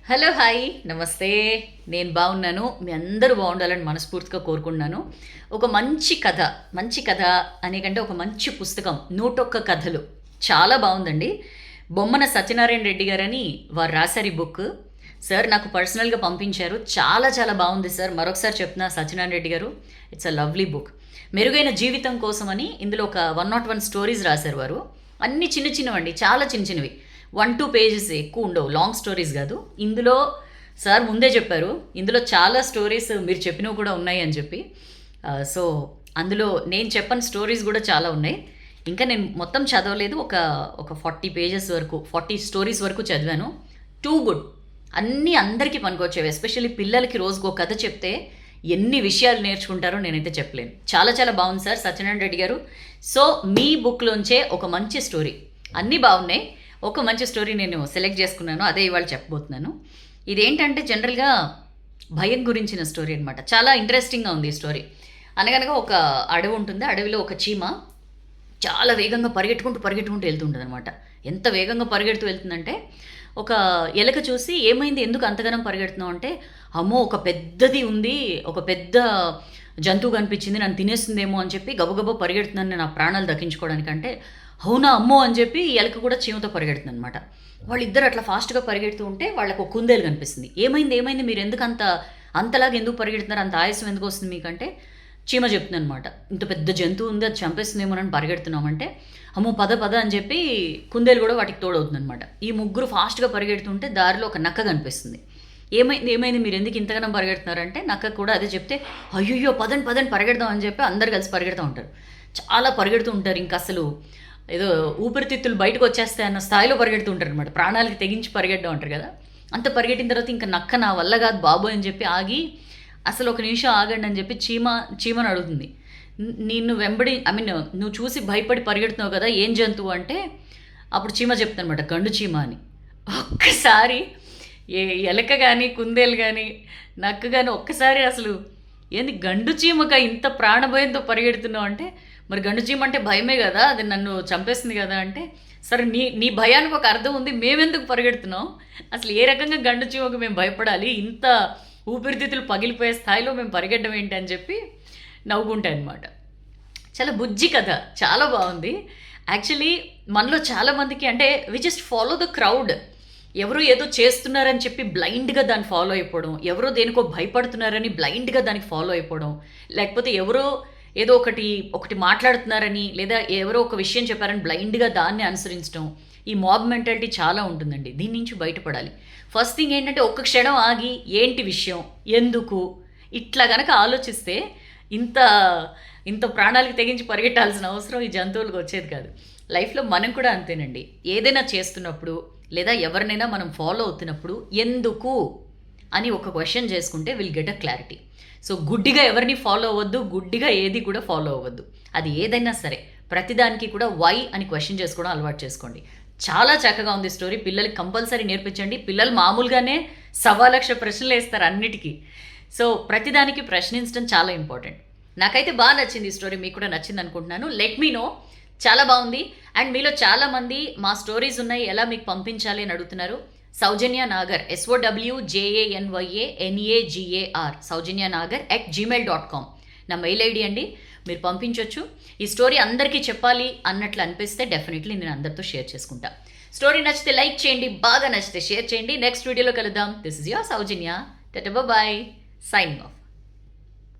Hello hi నమస్తే. నేను బాగున్నాను. మీ అందరూ బాగుండాలని మనస్ఫూర్తిగా కోరుకుంటున్నాను. ఒక మంచి కథ అనే కంటే ఒక మంచి పుస్తకం 101 కథలు చాలా బాగుందండి. బొమ్మన సత్యనారాయణ రెడ్డి గారని వారు రాశారు ఈ బుక్. సార్ నాకు పర్సనల్గా పంపించారు. చాలా చాలా బాగుంది సార్. మరొకసారి చెప్తున్నా సత్యనారాయణ రెడ్డి గారు, ఇట్స్ అ లవ్లీ బుక్. మెరుగైన జీవితం కోసమని ఇందులో ఒక 101 స్టోరీస్ రాశారు వారు. అన్ని చిన్న చిన్నవండి, చాలా చిన్న చిన్నవి. 1-2 పేజెస్, ఎక్కువ ఉండవు, లాంగ్ స్టోరీస్ కాదు. ఇందులో సార్ ముందే చెప్పారు, ఇందులో చాలా స్టోరీస్ మీరు చెప్పినవి కూడా ఉన్నాయి అని చెప్పి. సో అందులో నేను చెప్పని స్టోరీస్ కూడా చాలా ఉన్నాయి. ఇంకా నేను మొత్తం చదవలేదు. ఒక ఒక 40 పేజెస్ వరకు, 40 స్టోరీస్ వరకు చదివాను. Too good. అన్నీ అందరికీ పనికొచ్చేవి. ఎస్పెషల్లీ పిల్లలకి రోజుకు ఒక కథ చెప్తే ఎన్ని విషయాలు నేర్చుకుంటారో నేనైతే చెప్పలేను. చాలా చాలా బాగుంది సార్ సత్యనారాయణ రెడ్డి గారు. సో మీ బుక్లోంచే ఒక మంచి స్టోరీ, అన్నీ బాగున్నాయి, ఒక మంచి స్టోరీ నేను సెలెక్ట్ చేసుకున్నాను. అదే ఇవాళ చెప్పబోతున్నాను. ఇదేంటంటే జనరల్గా భయం గురించిన స్టోరీ అనమాట. చాలా ఇంట్రెస్టింగ్గా ఉంది ఈ స్టోరీ. అనగనగా ఒక అడవి ఉంటుంది. అడవిలో ఒక చీమ చాలా వేగంగా పరిగెట్టుకుంటూ వెళ్తుంటుంది అనమాట. ఎంత వేగంగా పరిగెడుతూ వెళ్తుందంటే ఒక ఎలక చూసి, ఏమైంది, ఎందుకు అంతగానం పరిగెడుతున్నావు అంటే, అమ్మో ఒక పెద్దది ఉంది, ఒక పెద్ద జంతువు కనిపించింది, నన్ను తినేస్తుందేమో అని చెప్పి గబగబా పరిగెడుతున్నాను నేను నా ప్రాణాలు దక్కించుకోవడానికంటే, అవునా అమ్మో అని చెప్పి ఈ ఎలక కూడా చీమతో పరిగెడుతుంది అనమాట. వాళ్ళిద్దరు అట్లా ఫాస్ట్గా పరిగెడుతూ ఉంటే వాళ్ళకు ఒక కుందేలు కనిపిస్తుంది. ఏమైంది మీరు ఎందుకు అంతలాగా ఎందుకు పరిగెడుతున్నారు, అంత ఆయాసం ఎందుకు వస్తుంది మీకంటే, చీమ చెప్తుంది అనమాట, ఇంత పెద్ద జంతువు ఉంది, అది చంపేస్తుందేమోనని పరిగెడుతున్నామంటే, అమ్మో పద అని చెప్పి కుందేలు కూడా వాటికి తోడవుతుంది అనమాట. ఈ ముగ్గురు ఫాస్ట్గా పరిగెడుతుంటే దారిలో ఒక నక్క కనిపిస్తుంది. ఏమైంది మీరు ఎందుకు ఇంతగానో పరిగెడుతున్నారంటే, నక్క కూడా అదే చెప్తే, అయ్యో పదండి పరిగెడదాం అని చెప్పి అందరు కలిసి పరిగెడుతూ ఉంటారు. చాలా పరిగెడుతూ ఉంటారు. ఇంకా అసలు ఏదో ఊపిరితిత్తులు బయటకు వచ్చేస్తాయి అన్న స్థాయిలో పరిగెడుతూ ఉంటారు అనమాట. ప్రాణాలకి తెగించి పరిగెట్టడం అంటారు కదా. అంత పరిగెట్టిన తర్వాత ఇంకా నక్క నా వల్ల కాదు బాబోయ్ అని చెప్పి ఆగి, అసలు ఒక నిమిషం ఆగండి అని చెప్పి చీమను అడుగుతుంది. నిన్ను వెంబడి నువ్వు చూసి భయపడి పరిగెడుతున్నావు కదా, ఏం జంతువు అంటే, అప్పుడు చీమ చెప్తానమాట, గండు చీమ అని. ఒక్కసారి ఏ ఎలక కానీ కుందేలు కానీ నక్క కానీ ఒక్కసారి అసలు ఏంది గండు చీమక ఇంత ప్రాణభయంతో పరిగెడుతున్నావు అంటే, మరి గండు చీమ అంటే భయమే కదా, అది నన్ను చంపేస్తుంది కదా అంటే, సరే నీ భయానికి ఒక అర్థం ఉంది, మేమెందుకు పరిగెడుతున్నాం, అసలు ఏ రకంగా గండు చీమకు మేము భయపడాలి, ఇంత ఊపిరితిత్తులు పగిలిపోయే స్థాయిలో మేము పరిగెట్టడం ఏంటి అని చెప్పి నవ్వుకుంటాయి అనమాట. చాలా బుజ్జి కథ, చాలా బాగుంది. యాక్చువల్లీ మనలో చాలామందికి అంటే we just follow the crowd. ఎవరో ఏదో చేస్తున్నారని చెప్పి బ్లైండ్గా దాన్ని ఫాలో అయిపోవడం, ఎవరో దేనికో భయపడుతున్నారని బ్లైండ్గా దానికి ఫాలో అయిపోవడం, లేకపోతే ఎవరో ఏదో ఒకటి మాట్లాడుతున్నారని, లేదా ఎవరో ఒక విషయం చెప్పారని బ్లైండ్గా దాన్ని అనుసరించడం, ఈ మాబ్ మెంటాలిటీ చాలా ఉంటుందండి. దీని నుంచి బయటపడాలి. ఫస్ట్ థింగ్ ఏంటంటే ఒక్క క్షణం ఆగి ఏంటి విషయం, ఎందుకు, ఇట్లా గనక ఆలోచిస్తే ఇంత ఇంత ప్రాణాలకు తెగించి పరిగెట్టాల్సిన అవసరం ఈ జంతువులకు వచ్చేది కాదు. లైఫ్లో మనం కూడా అంతేనండి. ఏదైనా చేస్తున్నప్పుడు లేదా ఎవరినైనా మనం ఫాలో అవుతున్నప్పుడు ఎందుకు అని ఒక క్వశ్చన్ చేసుకుంటే will get a clarity. So గుడ్డిగా ఎవరిని ఫాలో అవ్వద్దు, గుడ్డిగా ఏది కూడా ఫాలో అవ్వద్దు. అది ఏదైనా సరే ప్రతిదానికి కూడా వై అని క్వశ్చన్ చేసుకోవడం అలవాటు చేసుకోండి. చాలా చక్కగా ఉంది స్టోరీ. పిల్లలకి కంపల్సరీ నేర్పించండి. పిల్లలు మామూలుగానే 1,00,000 ప్రశ్నలు వేస్తారు అన్నిటికీ. సో ప్రతిదానికి ప్రశ్నించడం చాలా ఇంపార్టెంట్. నాకైతే బాగా నచ్చింది ఈ స్టోరీ. మీకు కూడా నచ్చింది అనుకుంటున్నాను. Let me know. చాలా బాగుంది. అండ్ మీలో చాలామంది మా స్టోరీస్ ఉన్నాయి, ఎలా మీకు పంపించాలి అని అడుగుతున్నారు. సౌజన్య నాగర్, SOWJANYANAGAR, saujanyanagar@gmail.com నా మెయిల్ ఐడి అండి. మీరు పంపించవచ్చు. ఈ స్టోరీ అందరికీ చెప్పాలి అన్నట్లు అనిపిస్తే డెఫినెట్లీ నేను అందరితో షేర్ చేసుకుంటా. స్టోరీ నచ్చితే లైక్ చేయండి, బాగా నచ్చితే షేర్ చేయండి. నెక్స్ట్ వీడియోలో కలుద్దాం. This is your Soujanya. Tata bye, signing of.